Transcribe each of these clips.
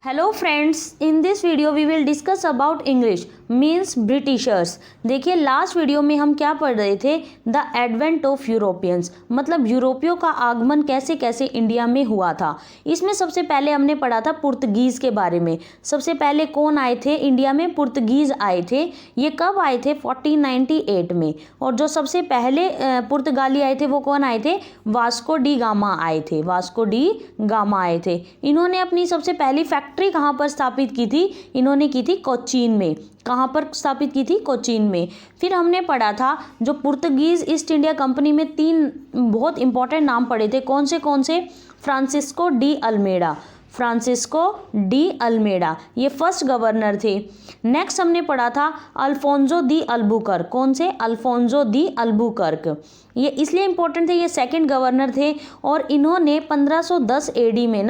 Hello friends, in this video we will discuss about English means Britishers. देखिए last video में हम क्या पढ़ रहे थे, द एडवेंट ऑफ यूरोपियंस, मतलब यूरोपियों का आगमन कैसे कैसे इंडिया में हुआ था। इसमें सबसे पहले हमने पढ़ा था पुर्तगीज़ के बारे में। सबसे पहले कौन आए थे इंडिया में? पुर्तगीज़ आए थे। ये कब आए थे? 1498 में। और जो सबसे पहले पुर्तगाली आए थे वो कौन आए थे? वास्को डी गामा आए थे। वास्को डी गामा आए थे। इन्होंने अपनी सबसे पहली फैक्ट्री कहाँ पर स्थापित की थी? इन्होंने की थी कोचीन में। कहाँ पर स्थापित की थी? कोचीन में। फिर हमने पढ़ा था जो पुर्तगीज ईस्ट इंडिया कंपनी में तीन बहुत इंपॉर्टेंट नाम पढ़े थे। कौन से? Francisco de Almeida. Francisco de Almeida ये फर्स्ट गवर्नर थे। नेक्स्ट हमने पढ़ा था अल्फोंसो दी अल्बुकर्क। कौन से? Alfonso de Albuquerque. ये इसलिए इंपॉर्टेंट थे, ये सेकंड गवर्नर थे और इन्होंने 1510 एडी में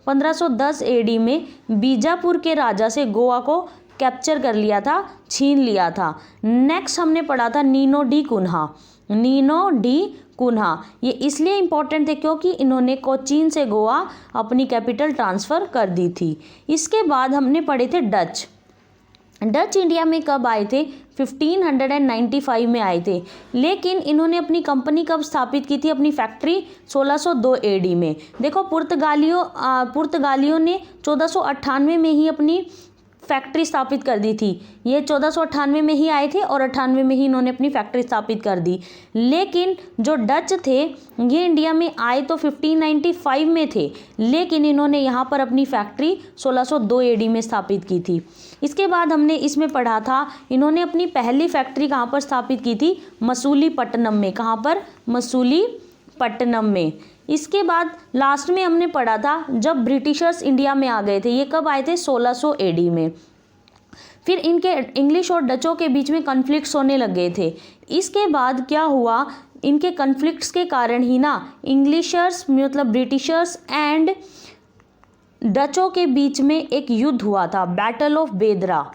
1510 एडी में बीजापुर के राजा से गोवा को कैप्चर कर लिया था, छीन लिया था। नेक्स्ट हमने पढ़ा था Nino de Cunha. Nino de Cunha ये इसलिए इम्पोर्टेंट थे क्योंकि इन्होंने कोचीन से गोवा अपनी कैपिटल ट्रांसफ़र कर दी थी। इसके बाद हमने पढ़े थे डच। डच इंडिया में कब आए थे? 1595 में आए थे। लेकिन इन्होंने अपनी कंपनी कब स्थापित की थी, अपनी फैक्ट्री? 1602 एडी में। देखो पुर्तगालियों ने 1498 में ही अपनी फैक्ट्री स्थापित कर दी थी। ये 1498 में ही आए थे और 98 में ही इन्होंने अपनी फैक्ट्री स्थापित कर दी। लेकिन जो डच थे ये इंडिया में आए तो 1595 में थे, लेकिन इन्होंने यहाँ पर अपनी फैक्ट्री 1602 एडी में स्थापित की थी। इसके बाद हमने इसमें पढ़ा था इन्होंने अपनी पहली फैक्ट्री कहाँ पर स्थापित की थी? मसूलीपट्टनम में। कहाँ पर? मसूलीपट्टनम में। इसके बाद लास्ट में हमने पढ़ा था जब ब्रिटिशर्स इंडिया में आ गए थे। ये कब आए थे? 1600 एडी में। फिर इनके इंग्लिश और डचों के बीच में कन्फ्लिक्ट्स होने लग गए थे। इसके बाद क्या हुआ, इनके कन्फ्लिक्ट्स के कारण ही इंग्लिशर्स मतलब ब्रिटिशर्स एंड डचों के बीच में एक युद्ध हुआ था, बैटल ऑफ बेदरा।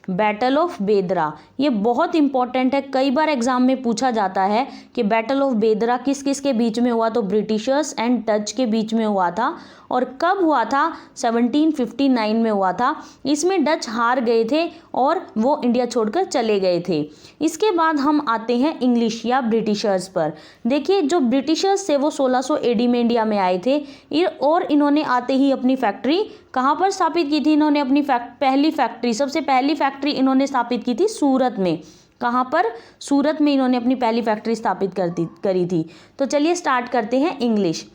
बैटल ऑफ बेदरा ये बहुत इंपॉर्टेंट है, कई बार एग्जाम में पूछा जाता है कि बैटल ऑफ बेदरा किस किस के बीच में हुआ, तो ब्रिटिशर्स एंड डच के बीच में हुआ था। और कब हुआ था? 1759 में हुआ था। इसमें डच हार गए थे और वो इंडिया छोड़कर चले गए थे। इसके बाद हम आते हैं इंग्लिश या ब्रिटिशर्स पर। देखिए जो ब्रिटिशर्स थे वो 1600 एडी में इंडिया में आए थे और इन्होंने आते ही अपनी फैक्ट्री कहाँ पर स्थापित की थी? इन्होंने अपनी पहली फैक्ट्री, सबसे पहली फैक्ट्री इन्होंने स्थापित की थी सूरत में। कहाँ पर? सूरत में इन्होंने अपनी पहली फैक्ट्री स्थापित करी थी। तो चलिए स्टार्ट करते हैं English.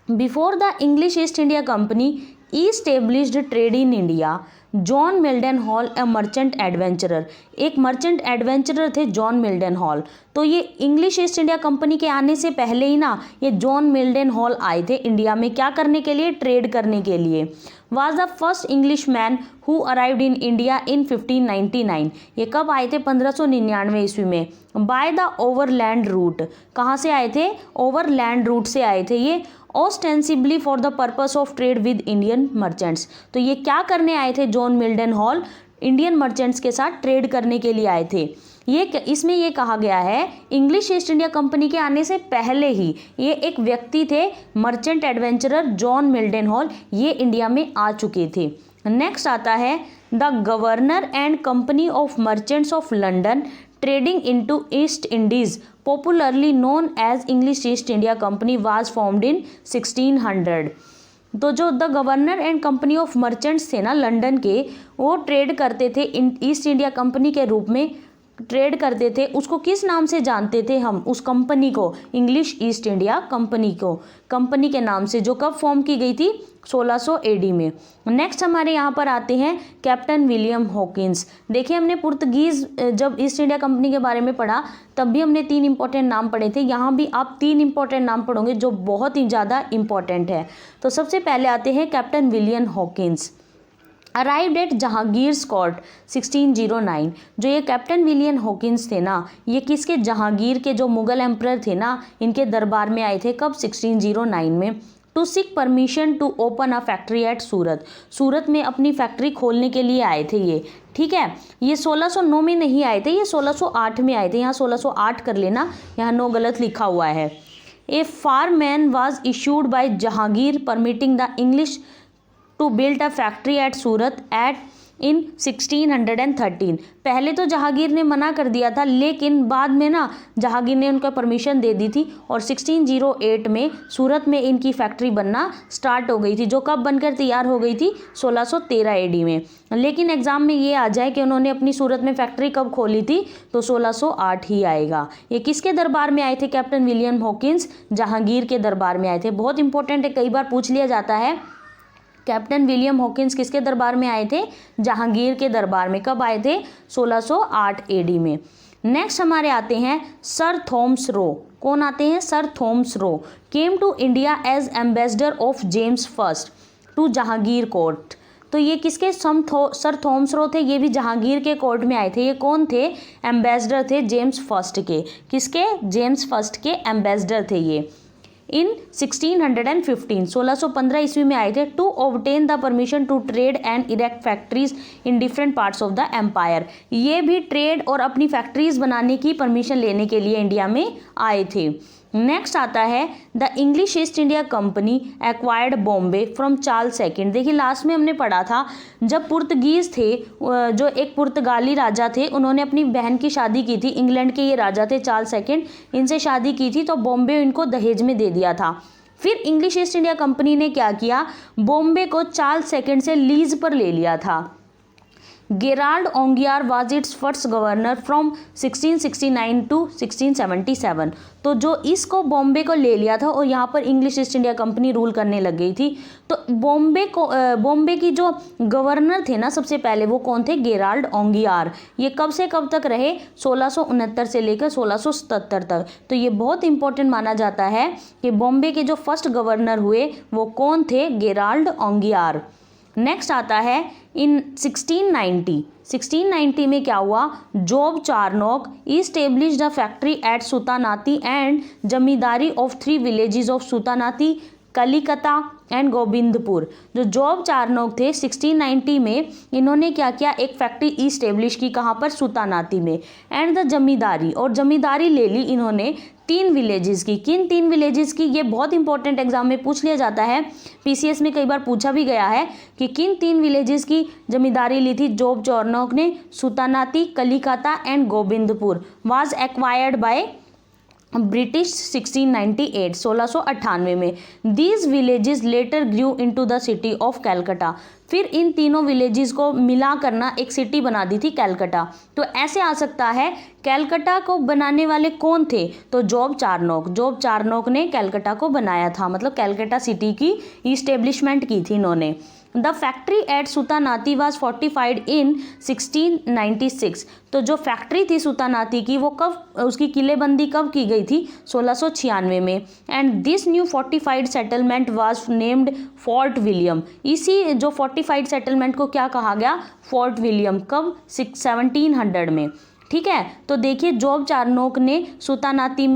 Before the English East India Company established trade in India, John Mildenhall a merchant adventurer. एक मर्चेंट एडवेंचरर थे जॉन मिल्डन हॉल। तो ये इंग्लिश ईस्ट इंडिया कंपनी के आने से पहले ही ये जॉन मिल्डन हॉल आए थे इंडिया में। क्या करने के लिए? ट्रेड करने के लिए। Was the first English man who arrived in India in 1599। ये कब आए थे? 1599 ईस्वी में। By the overland route. कहाँ से आए थे? ओवरलैंड रूट से आए थे ये। Ostensibly for the purpose of trade with Indian merchants. तो ये क्या करने आए थे? जॉन मिल्डन हॉल इंडियन मर्चेंट्स के साथ ट्रेड करने के लिए आए थे। इसमें ये कहा गया है इंग्लिश ईस्ट इंडिया कंपनी के आने से पहले ही ये एक व्यक्ति थे, merchant adventurer John Mildenhall, ये इंडिया में आ चुके थे। नेक्स्ट आता है the governor and company of merchants of London trading into East Indies, popularly known as English East India company, was formed in 1600। तो जो the governor and company of merchants थे लंदन के, वो ट्रेड करते थे east India company के रूप में ट्रेड करते थे। उसको किस नाम से जानते थे हम? उस कंपनी को इंग्लिश ईस्ट इंडिया कंपनी को, कंपनी के नाम से, जो कब फॉर्म की गई थी? 1600 एडी में। नेक्स्ट हमारे यहाँ पर आते हैं कैप्टन विलियम हॉकिंस। देखिए हमने पुर्तगीज़ जब ईस्ट इंडिया कंपनी के बारे में पढ़ा तब भी हमने 3 इंपॉर्टेंट नाम पढ़े थे। यहाँ भी आप 3 इंपॉर्टेंट नाम पढ़ोगे जो बहुत ही ज़्यादा इंपॉर्टेंट है। तो सबसे पहले आते हैं captain William Hawkins. Arrived at Jahangir's court 1609। जो ये कैप्टन विलियम हॉकिंस थे ये किसके? जहांगीर के, जो मुगल एम्परर थे इनके दरबार में आए थे। कब? 1609 में। To seek permission to open a factory at Surat. Surat में अपनी फैक्ट्री खोलने के लिए आए थे ये, ठीक है। ये 1609 में नहीं आए थे, ये 1608 में आए थे। यहाँ 1608 कर लेना, यहाँ 9 गलत लिखा हुआ है। A farman was issued by Jahangir permitting the English to build a factory at Surat in 1613। पहले तो जहांगीर ने मना कर दिया था, लेकिन बाद में ना जहांगीर ने उनको परमिशन दे दी थी और 1608 में सूरत में इनकी फैक्ट्री बनना स्टार्ट हो गई थी, जो कब बनकर तैयार हो गई थी 1613 एडी में। लेकिन एग्जाम में ये आ जाए कि उन्होंने अपनी सूरत में फैक्ट्री कब खोली थी, तो 1608 ही आएगा। ये किसके दरबार में आए थे? कैप्टन विलियम हॉकिंस जहांगीर के दरबार में आए थे। बहुत इंपॉर्टेंट है, कई बार पूछ लिया जाता है। कैप्टन विलियम हॉकिंस किसके दरबार में आए थे? जहांगीर के दरबार में। कब आए थे? 1608 एडी में। नेक्स्ट हमारे आते हैं सर थॉमस रो। कौन आते हैं? Sir Thomas Roe came to India as ambassador of James first to Jahangir court. तो ये किसके सर थॉमस रो थे? ये भी जहांगीर के कोर्ट में आए थे। ये कौन थे? एम्बेसडर थे जेम्स फर्स्ट के। किसके? जेम्स फर्स्ट के एम्बेसडर थे ये। इन 1615 1615 ईस्वी में आए थे to obtain the permission to trade and erect factories in different parts of the empire. ये भी ट्रेड और अपनी फैक्ट्रीज बनाने की परमिशन लेने के लिए इंडिया में आए थे। नेक्स्ट आता है the English East India company acquired Bombay from Charles second. देखिए लास्ट में हमने पढ़ा था, जब पुर्तगीज थे, जो एक पुर्तगाली राजा थे, उन्होंने अपनी बहन की शादी की थी। इंग्लैंड के ये राजा थे चार्ल्स सेकंड, इनसे शादी की थी, तो बॉम्बे इनको दहेज में दे दिया था। फिर इंग्लिश ईस्ट इंडिया कंपनी ने क्या किया? बॉम्बे को चार्ल्स सेकंड से लीज पर ले लिया था। Gerald Aungier was its first governor from 1669 to 1677। तो जो इसको बॉम्बे को ले लिया था और यहाँ पर English East India company rule करने लग गई थी। तो बॉम्बे की जो गवर्नर थे ना सबसे पहले, वो कौन थे? गेराल्ड ओंगियार। ये कब से कब तक रहे? 1669 से लेकर 1677 तक। तो ये बहुत इंपॉर्टेंट माना जाता है कि बॉम्बे के जो फर्स्ट गवर्नर हुए वो कौन थे? गेराल्ड ओंगियार। नेक्स्ट आता है इन 1690 में क्या हुआ? Job Charnock established the factory at Sutanati and zamindari of 3 villages of Sutanati, Kalikata and Govindpur. जो जॉब चारनोक थे 1690 में, इन्होंने क्या किया? एक फैक्ट्री इस्टेब्लिश की। कहाँ पर? सुतानाती में। एंड द जमींदारी, और जमींदारी ले ली इन्होंने 3 विलेजेस की। किन 3 विलेजेस की? ये बहुत इंपॉर्टेंट एग्जाम में पूछ लिया जाता है, पीसीएस में कई बार पूछा भी गया है कि किन 3 विलेजेस की जमींदारी ली थी जॉब चारनोक ने? Sutanati, Kalikata and Govindpur. Was acquired by British 1698 1698 में। These villages later grew into the city of Calcutta. फिर इन तीनों विलेजेस को मिला करना एक सिटी बना दी थी कैलकटा। तो ऐसे आ सकता है कैलकटा को बनाने वाले कौन थे? तो जॉब चारनोक ने कैलकटा को बनाया था, मतलब कैलकटा सिटी की इस्टेब्लिशमेंट की थी इन्होंने। The factory at Sutanati was fortified in 1696। तो जो फैक्ट्री थी सुतानाती की, वो कब, उसकी किलेबंदी कब की गई थी? 1696 में। And this new fortified settlement was named fort William. इसी जो फोर्टिफाइड सेटलमेंट को क्या कहा गया? Fort William. कब? 1700 में। ठीक है, तो देखिए जॉब चारनोक ने सुतानाती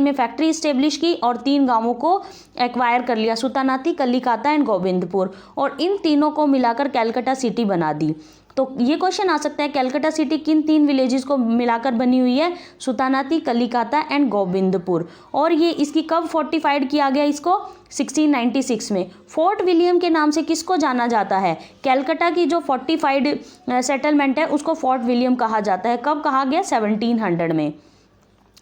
में फैक्ट्री इस्टेब्लिश की और 3 गांवों को एक्वायर कर लिया, सुतानाती, कलिकाता एंड गोविंदपुर, और इन तीनों को मिलाकर कैलकटा सिटी बना दी। तो ये क्वेश्चन आ सकता है, कैलकटा सिटी किन 3 विलेजेस को मिलाकर बनी हुई है? सुतानाती, कलिकाता एंड गोविंदपुर। और ये इसकी कब फोर्टिफाइड किया गया? इसको 1696 में। फोर्ट विलियम के नाम से किसको जाना जाता है? कैलकटा की जो फोर्टिफाइड सेटलमेंट है उसको फोर्ट विलियम कहा जाता है। कब कहा गया? 1700 में।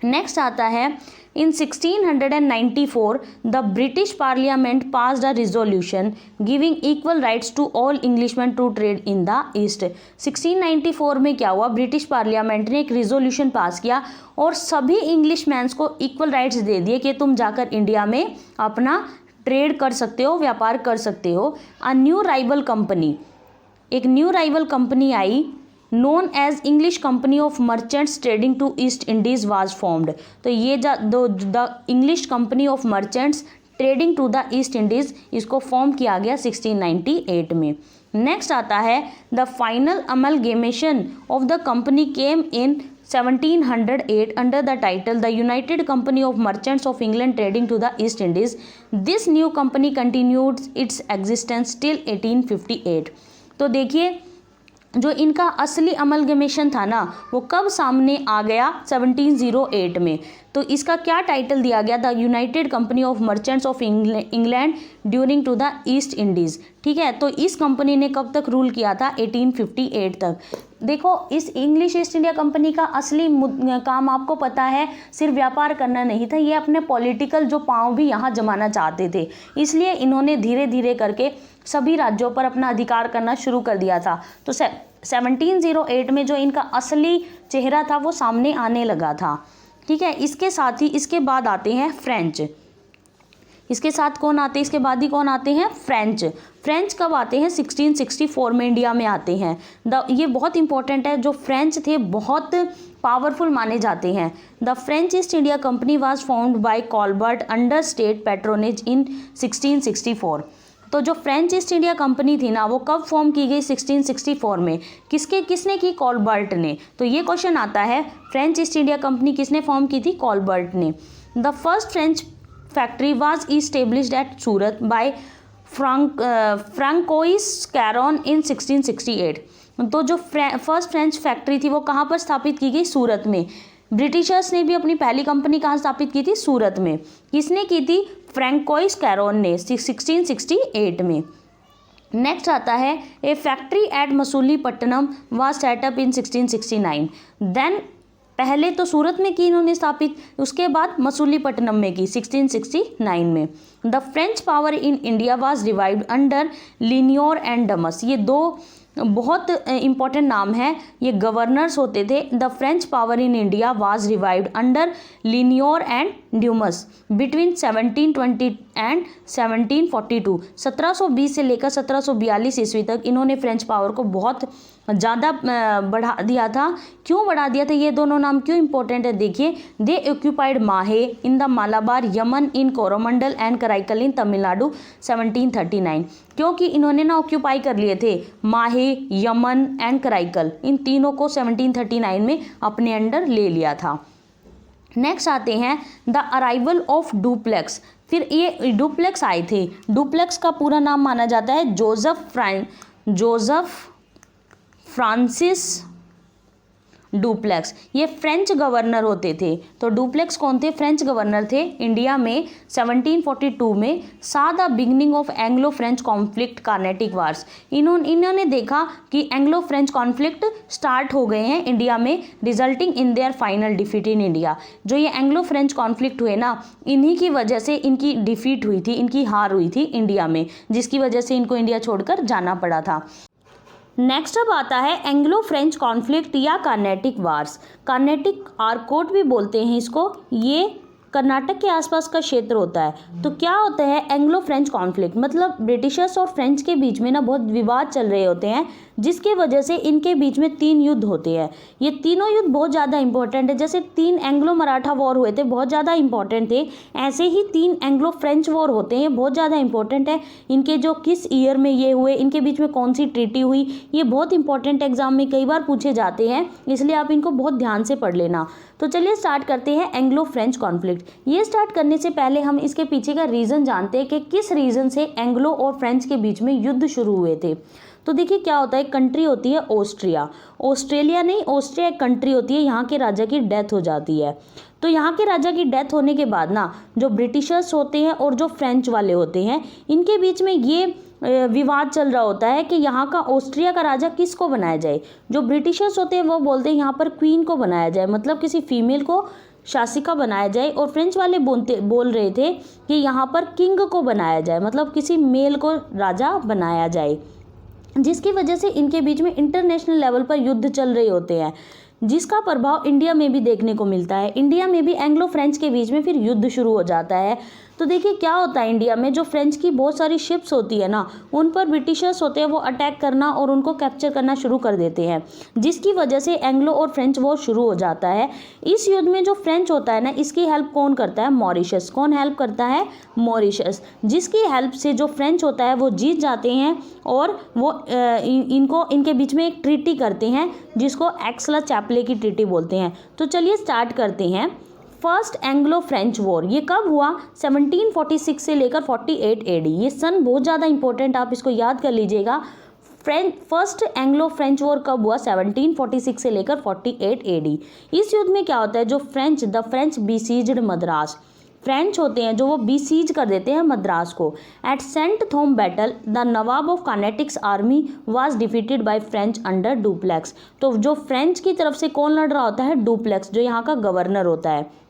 नेक्स्ट आता है in 1694 the British parliament passed a resolution giving equal rights to all Englishman to trade in the East. 1694 में क्या हुआ? ब्रिटिश पार्लियामेंट ने एक रिजोल्यूशन पास किया और सभी इंग्लिशमैन्स को इक्वल राइट्स दे दिए कि तुम जाकर इंडिया में अपना ट्रेड कर सकते हो, व्यापार कर सकते हो। अ न्यू राइवल कंपनी, एक new rival company I known as English Company of Merchants Trading to East Indies was formed। तो ये the English company of merchants trading to the East Indies, इसको फॉर्म किया गया 1698 में। Next आता है the final amalgamation of the company came in 1708 under the title the United Company of Merchants of England Trading to the East Indies। This new company continued its existence till 1858। तो देखिए जो इनका असली amalgamation था ना वो कब सामने आ गया, 1708 में। तो इसका क्या टाइटल दिया गया, the United Company of merchants of England during to the East Indies. ठीक है, तो इस कंपनी ने कब तक रूल किया था, 1858 तक। देखो इस इंग्लिश ईस्ट इंडिया कंपनी का असली काम आपको पता है सिर्फ व्यापार करना नहीं था, ये अपने पॉलिटिकल जो पांव भी यहाँ जमाना चाहते थे, इसलिए इन्होंने धीरे धीरे करके सभी राज्यों पर अपना अधिकार करना शुरू कर दिया था। तो 1708 में जो इनका असली चेहरा था वो सामने आने लगा था। ठीक है, इसके साथ ही इसके बाद आते हैं फ्रेंच। इसके साथ कौन आते हैं, इसके बाद ही कौन आते हैं, फ्रेंच। फ्रेंच कब आते हैं, 1664 में इंडिया में आते हैं। ये बहुत इंपॉर्टेंट है, जो फ्रेंच थे बहुत पावरफुल माने जाते हैं। The French East India company was found by Colbert under state patronage in 1664। तो जो फ्रेंच ईस्ट इंडिया कंपनी थी ना वो कब फॉर्म की गई, 1664 में। किसने की, कॉलबर्ट ने। तो ये क्वेश्चन आता है, फ्रेंच ईस्ट इंडिया कंपनी किसने फॉर्म की थी, कॉलबर्ट ने। The first French factory was established at Surat by Francois Caron in 1668। तो जो फर्स्ट फ्रेंच फैक्ट्री थी वो कहाँ पर स्थापित की गई, सूरत में। ब्रिटिशर्स ने भी अपनी पहली कंपनी कहाँ स्थापित की थी, सूरत में। किसने की थी, फ्रैंकोइस कैरोन ने 1668 में। नेक्स्ट आता है, a factory at Masulipatnam was set up in 1669। देन पहले तो सूरत में की इन्होंने स्थापित, उसके बाद मसूलीपट्टनम में की 1669 में। The French power in India was revived under Lenoir and Dumas. ये दो बहुत इंपॉर्टेंट नाम है, ये गवर्नर्स होते थे। The French power in India was revived under Lenoir and Dumas between 1720 and 1742। 1720 से लेकर 1742 ईस्वी तक इन्होंने फ्रेंच पावर को बहुत ज़्यादा बढ़ा दिया था। क्यों बढ़ा दिया था, ये दोनों नाम क्यों इंपॉर्टेंट है, देखिए। They occupied Mahe in the Malabar, Yanam in Coromandel and Karaikal in Tamilnadu 1739। क्योंकि इन्होंने ना ऑक्यूपाई कर लिए थे माहे, यमन एंड कराईकल, इन तीनों को 1739 में अपने अंडर ले लिया था। नेक्स्ट आते हैं द अराइवल ऑफ डुप्लेक्स। फिर ये डुप्लेक्स आए थे। डुप्लेक्स का पूरा नाम माना जाता है जोसेफ फ्रांसिस डुप्लेक्स। ये फ्रेंच गवर्नर होते थे। तो डुप्लेक्स कौन थे, फ्रेंच गवर्नर थे इंडिया में 1742 में। सा the beginning of Anglo French conflict Carnatic wars. इन्होंने देखा कि एंग्लो फ्रेंच कॉन्फ्लिक्ट स्टार्ट हो गए हैं इंडिया में, resulting in their final defeat in India. जो ये एंग्लो फ्रेंच कॉन्फ्लिक्ट हुए ना, इन्हीं की वजह से इनकी डिफीट हुई थी, इनकी हार हुई थी इंडिया में, जिसकी वजह से इनको इंडिया छोड़कर जाना पड़ा था। नेक्स्ट अब आता है एंग्लो फ्रेंच कॉन्फ्लिक्ट या कार्नेटिक वार्स। कार्नेटिक आर्कोट भी बोलते हैं इसको। ये कर्नाटक के आसपास का क्षेत्र होता है। तो क्या होता है एंग्लो फ्रेंच कॉन्फ्लिक्ट, मतलब ब्रिटिशर्स और फ्रेंच के बीच में ना बहुत विवाद चल रहे होते हैं, जिसके वजह से इनके बीच में 3 युद्ध होते हैं। ये तीनों युद्ध बहुत ज़्यादा इंपॉर्टेंट है। जैसे 3 एंग्लो मराठा वॉर हुए थे, बहुत ज़्यादा इंपॉर्टेंट थे, ऐसे ही 3 एंग्लो फ्रेंच वॉर होते हैं, बहुत ज़्यादा इंपॉर्टेंट है। इनके जो किस ईयर में ये हुए, इनके बीच में कौन सी ट्रीटी हुई, ये बहुत इंपॉर्टेंट एग्जाम में कई बार पूछे जाते हैं, इसलिए आप इनको बहुत ध्यान से पढ़ लेना। तो चलिए स्टार्ट करते हैं एंग्लो फ्रेंच कॉन्फ्लिक्ट। ये स्टार्ट करने से पहले हम इसके पीछे का रीज़न जानते हैं कि किस रीज़न से एंग्लो और फ्रेंच के बीच में युद्ध शुरू हुए थे। तो देखिए क्या होता है, कंट्री होती है ऑस्ट्रिया, ऑस्ट्रेलिया नहीं, ऑस्ट्रिया एक कंट्री होती है। यहाँ के राजा की डेथ हो जाती है। तो यहाँ के राजा की डेथ होने के बाद ना जो ब्रिटिशर्स होते हैं और जो फ्रेंच वाले होते हैं, इनके बीच में ये विवाद चल रहा होता है कि यहाँ का ऑस्ट्रिया का राजा किसको बनाया जाए। जो ब्रिटिशर्स होते हैं वो बोलते हैं यहाँ पर क्वीन को बनाया जाए, मतलब किसी फीमेल को शासिका बनाया जाए। और फ्रेंच वाले बोल रहे थे कि यहाँ पर किंग को बनाया जाए, मतलब किसी मेल को राजा बनाया जाए, जिसकी वजह से इनके बीच में इंटरनेशनल लेवल पर युद्ध चल रहे होते हैं, जिसका प्रभाव इंडिया में भी देखने को मिलता है। इंडिया में भी एंग्लो फ्रेंच के बीच में फिर युद्ध शुरू हो जाता है। तो देखिए क्या होता है, इंडिया में जो फ्रेंच की बहुत सारी शिप्स होती है ना, उन पर ब्रिटिशर्स होते हैं वो अटैक करना और उनको कैप्चर करना शुरू कर देते हैं, जिसकी वजह से एंग्लो और फ्रेंच वॉर शुरू हो जाता है। इस युद्ध में जो फ्रेंच होता है ना, इसकी हेल्प कौन करता है, मॉरिशस। कौन हेल्प करता है, मॉरिशस, जिसकी हेल्प से जो फ्रेंच होता है वो जीत जाते हैं और वो इनके बीच में एक ट्रीटी करते हैं, जिसको एक्सला चैपले की ट्रीटी बोलते हैं। तो चलिए स्टार्ट करते हैं। फर्स्ट एंग्लो फ्रेंच वॉर ये कब हुआ, 1746 से लेकर 48 AD। ये सन बहुत ज़्यादा इंपॉर्टेंट, आप इसको याद कर लीजिएगा। फर्स्ट एंग्लो फ्रेंच वॉर कब हुआ? 1746 से लेकर 48 एडी। इस युद्ध में क्या होता है, जो द फ्रेंच बीसीज्ड मद्रास, फ्रेंच होते हैं जो वो बीसीज कर देते हैं मद्रास को। At saint Thome battle the nawab of Carnatic's army was defeated by French under Dupleix. तो जो फ्रेंच की तरफ से कौन लड़ रहा होता है? डुप्लेक्स, जो यहाँ का गवर्नर होता है।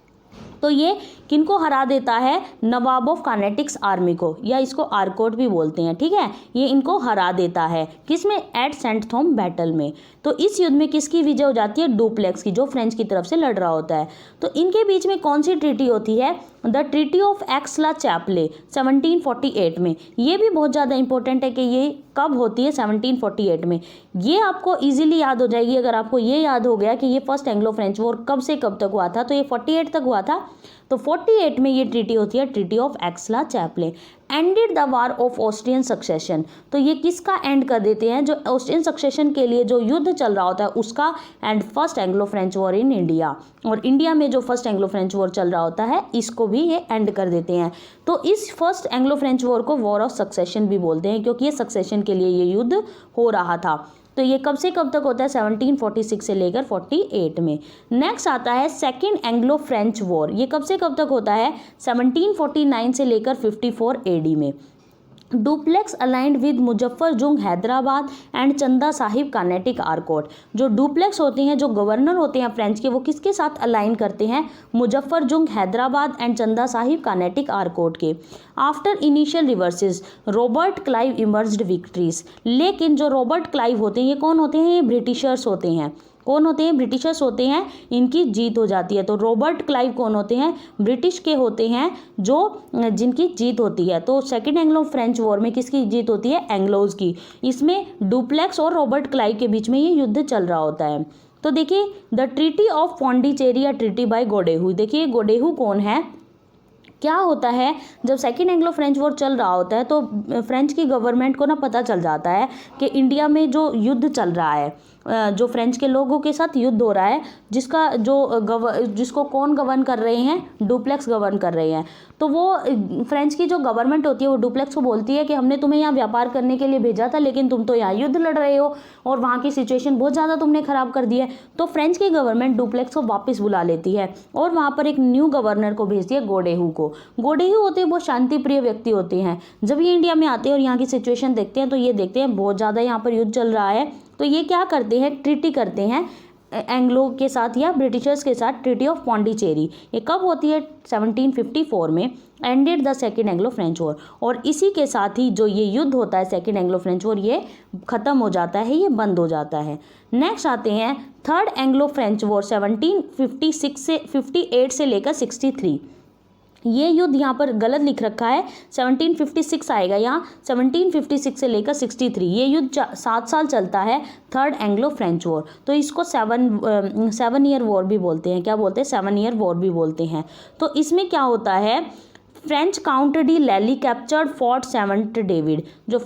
तो ये किनको हरा देता है? नवाब ऑफ कार्नेटिक्स आर्मी को, या इसको आर्कोट भी बोलते हैं, ठीक है। ये इनको हरा देता है, किसमें? एट सेंट थॉम बैटल में। तो इस युद्ध में किसकी विजय हो जाती है? डुप्लेक्स की, जो फ्रेंच की तरफ से लड़ रहा होता है। तो इनके बीच में कौन सी ट्रीटी होती है? द ट्रीटी ऑफ एक्स-ला-चैपले 1748 में। ये भी बहुत ज़्यादा इंपॉर्टेंट है कि ये कब होती है? 1748 में। ये आपको इजीली याद हो जाएगी अगर आपको ये याद हो गया कि ये फर्स्ट एंग्लो फ्रेंच वॉर कब से कब तक हुआ था। तो ये 48 तक हुआ था। तो 48 में ये ट्रीटी होती है, treaty of Aix la Chapelle. Ended the war of Austrian succession. तो ये किसका एंड कर देते हैं? जो ऑस्ट्रियन सक्सेशन के लिए जो युद्ध चल रहा होता है उसका and, first Anglo French war in India. और इंडिया में जो फर्स्ट एंग्लो फ्रेंच वॉर चल रहा होता है इसको भी ये एंड कर देते हैं। तो इस फर्स्ट एंग्लो फ्रेंच वॉर को वॉर ऑफ सक्सेशन भी बोलते हैं, क्योंकि ये सक्सेशन के लिए ये युद्ध हो रहा था। तो ये कब से कब तक होता है? 1746 से लेकर 48 में। नेक्स्ट आता है सेकेंड एंग्लो फ्रेंच वॉर। ये कब से कब तक होता है? 1749 से लेकर 54 एडी में। Duplex aligned with Muzaffar Jang Hyderabad and चंदा साहिब कार्नेटिक आर्कोट। जो डुप्लेक्स होते हैं, जो गवर्नर होते हैं फ्रेंच के, वो किसके साथ अलाइन करते हैं? मुजफ्फरजंग हैदराबाद एंड चंदा साहिब कार्नेटिक आर्कोट के। After initial reverses Robert Clive emerged victories. लेकिन जो रॉबर्ट क्लाइव होते हैं, ये कौन होते हैं? ये ब्रिटिशर्स होते हैं। कौन होते हैं? ब्रिटिशर्स होते हैं। इनकी जीत हो जाती है। तो रॉबर्ट क्लाइव कौन होते हैं? ब्रिटिश के होते हैं, जो जिनकी जीत होती है। तो सेकेंड एंग्लो फ्रेंच वॉर में किसकी जीत होती है? एंग्लोज की। इसमें डुप्लेक्स और रॉबर्ट क्लाइव के बीच में ये युद्ध चल रहा होता है। तो देखिए, द ट्रीटी ऑफ पौंडीचेरी या ट्रीटी बाय गोडेहू। देखिए गोडेहू कौन है? क्या होता है, जब सेकेंड एंग्लो फ्रेंच वॉर चल रहा होता है तो फ्रेंच की गवर्नमेंट को ना पता चल जाता है कि इंडिया में जो युद्ध चल रहा है, जो फ्रेंच के लोगों के साथ युद्ध हो रहा है, जिसको कौन गवर्न कर रहे हैं? डुप्लेक्स गवर्न कर रहे हैं। तो वो फ्रेंच की जो गवर्नमेंट होती है वो डुप्लेक्स को बोलती है कि हमने तुम्हें यहाँ व्यापार करने के लिए भेजा था, लेकिन तुम तो यहाँ युद्ध लड़ रहे हो और वहाँ की सिचुएशन बहुत ज़्यादा तुमने ख़राब कर दी है। तो फ्रेंच की गवर्नमेंट डुप्लेक्स को वापस बुला लेती है और वहाँ पर एक न्यू गवर्नर को भेजती है, गोडेहू को। गोडेहू होते हैं बहुत शांति प्रिय व्यक्ति होते हैं। जब ये इंडिया में आते हैं और यहाँ की सिचुएशन देखते हैं तो ये देखते हैं बहुत ज़्यादा यहाँ पर युद्ध चल रहा है। तो ये क्या करते हैं? ट्रीटी करते हैं एंग्लो के साथ या ब्रिटिशर्स के साथ, ट्रीटी ऑफ पौंडीचेरी। ये कब होती है? 1754 में। Ended the second Anglo French war. और इसी के साथ ही जो ये युद्ध होता है सेकेंड एंग्लो फ्रेंच वॉर, ये ख़त्म हो जाता है, ये बंद हो जाता है। नेक्स्ट आते हैं थर्ड एंग्लो फ्रेंच वॉर 1758 से लेकर 63। ये युद्ध यहाँ पर गलत लिख रखा है, 1756 आएगा यहाँ, 1756 से लेकर 63। ये युद्ध 7 साल चलता है, थर्ड एंग्लो फ्रेंच वॉर। तो इसको 7 ईयर वॉर भी बोलते हैं। क्या बोलते हैं? 7 ईयर वॉर भी बोलते हैं। तो इसमें क्या होता है? फ्रेंच काउंट डी लैली कैप्चर्ड फोर्ट सेंट डेविड। जो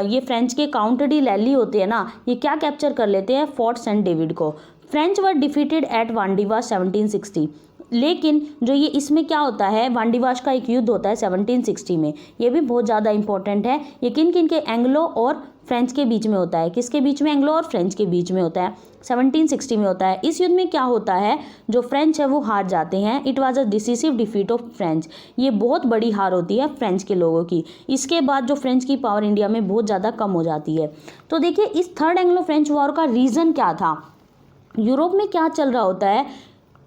ये फ्रेंच के काउंट डी लैली होते हैं ना, ये क्या कैप्चर कर लेते हैं? फोर्ट सेंट डेविड को। French were defeated at Wandiwash 1760। लेकिन जो ये इसमें क्या होता है, वांडीवाश का एक युद्ध होता है 1760 में। ये भी बहुत ज़्यादा इंपॉर्टेंट है। ये किन किन के? एंग्लो और फ्रेंच के बीच में होता है। किसके बीच में? एंग्लो और फ्रेंच के बीच में होता है, 1760 में होता है। इस युद्ध में क्या होता है? जो फ्रेंच है वो हार जाते हैं। It was a decisive defeat of French. ये बहुत बड़ी हार होती है फ्रेंच के लोगों की। इसके बाद जो फ्रेंच की पावर इंडिया में बहुत ज़्यादा कम हो जाती है। तो देखिए, इस थर्ड एंग्लो फ्रेंच वॉर का रीज़न क्या था? यूरोप में क्या चल रहा होता है?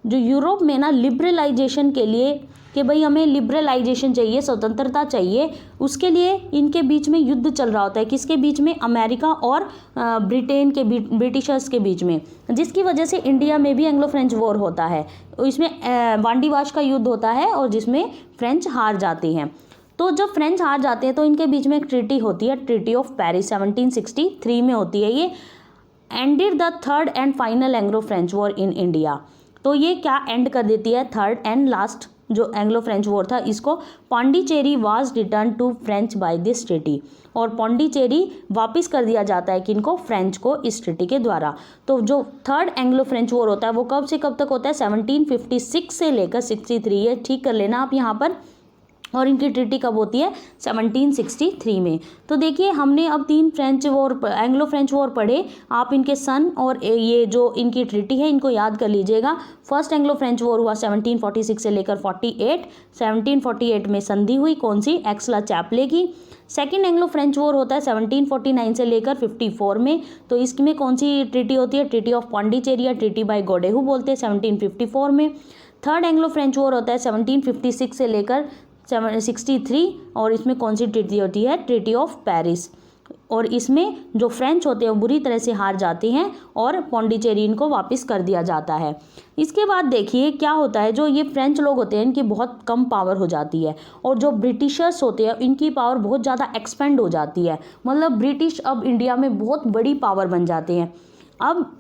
जो यूरोप में ना लिबरलाइजेशन के लिए, कि भाई हमें लिबरलाइजेशन चाहिए, स्वतंत्रता चाहिए, उसके लिए इनके बीच में युद्ध चल रहा होता है। किसके बीच में? अमेरिका और ब्रिटेन के ब्रिटिशर्स के बीच में, जिसकी वजह से इंडिया में भी एंग्लो फ्रेंच वॉर होता है। इसमें वांडीवाश का युद्ध होता है और जिसमें फ्रेंच हार जाते हैं। तो जब फ्रेंच हार जाते हैं तो इनके बीच में एक ट्रीटी होती है, ट्रीटी ऑफ पेरिस 1763 में होती है। ये ended the third and final Anglo French war in India. तो ये क्या एंड कर देती है? थर्ड एंड लास्ट जो एंग्लो फ्रेंच वॉर था इसको। Pondicherry was return to French by this treaty. और पौंडीचेरी वापस कर दिया जाता है किनको? फ्रेंच को, इस ट्रीटी के द्वारा। तो जो थर्ड एंग्लो फ्रेंच वॉर होता है वो कब से कब तक होता है? 1756 से लेकर 63। ये ठीक कर लेना आप यहाँ पर। और इनकी ट्रीटी कब होती है 1763 में। तो देखिए हमने अब 3 French war Anglo French war पढ़े, आप इनके सन और ये जो इनकी ट्रीटी है इनको याद कर लीजिएगा। फर्स्ट एंग्लो फ्रेंच वॉर हुआ 1746 से लेकर 48, 1748 में संधि हुई कौन सी, एक्सला चैपले की। सेकेंड एंग्लो फ्रेंच वॉर होता है 1749 से लेकर 54 में, तो इसमें कौन सी ट्रीटी होती है, ट्रीटी ऑफ पौंडीचेरी या ट्रीटी बाय गोडेहू बोलते हैं 1754 में। थर्ड एंग्लो फ्रेंच वॉर होता है 1756 से लेकर 63 और इसमें कौन सी ट्रीटी होती है, ट्रीटी ऑफ पेरिस, और इसमें जो फ्रेंच होते हैं वो बुरी तरह से हार जाते हैं और पौंडीचेरी इनको वापस कर दिया जाता है। इसके बाद देखिए क्या होता है, जो ये फ्रेंच लोग होते हैं इनकी बहुत कम पावर हो जाती है और जो ब्रिटिशर्स होते हैं इनकी पावर बहुत ज़्यादा एक्सपेंड हो जाती है, मतलब ब्रिटिश अब इंडिया में बहुत बड़ी पावर बन जाते हैं। अब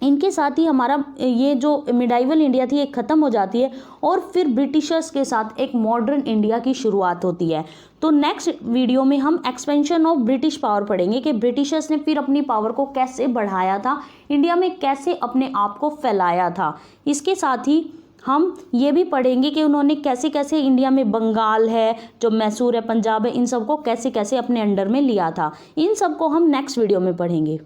इनके साथ ही हमारा ये जो मिडाइवल इंडिया थी एक ख़त्म हो जाती है और फिर ब्रिटिशर्स के साथ एक मॉडर्न इंडिया की शुरुआत होती है। तो नेक्स्ट वीडियो में हम एक्सपेंशन ऑफ ब्रिटिश पावर पढ़ेंगे कि ब्रिटिशर्स ने फिर अपनी पावर को कैसे बढ़ाया था, इंडिया में कैसे अपने आप को फैलाया था। इसके साथ ही हम ये भी पढ़ेंगे कि उन्होंने कैसे कैसे इंडिया में बंगाल है, जो मैसूर है, पंजाब है, इन सबको कैसे कैसे अपने अंडर में लिया था। इन सबको हम नेक्स्ट वीडियो में पढ़ेंगे।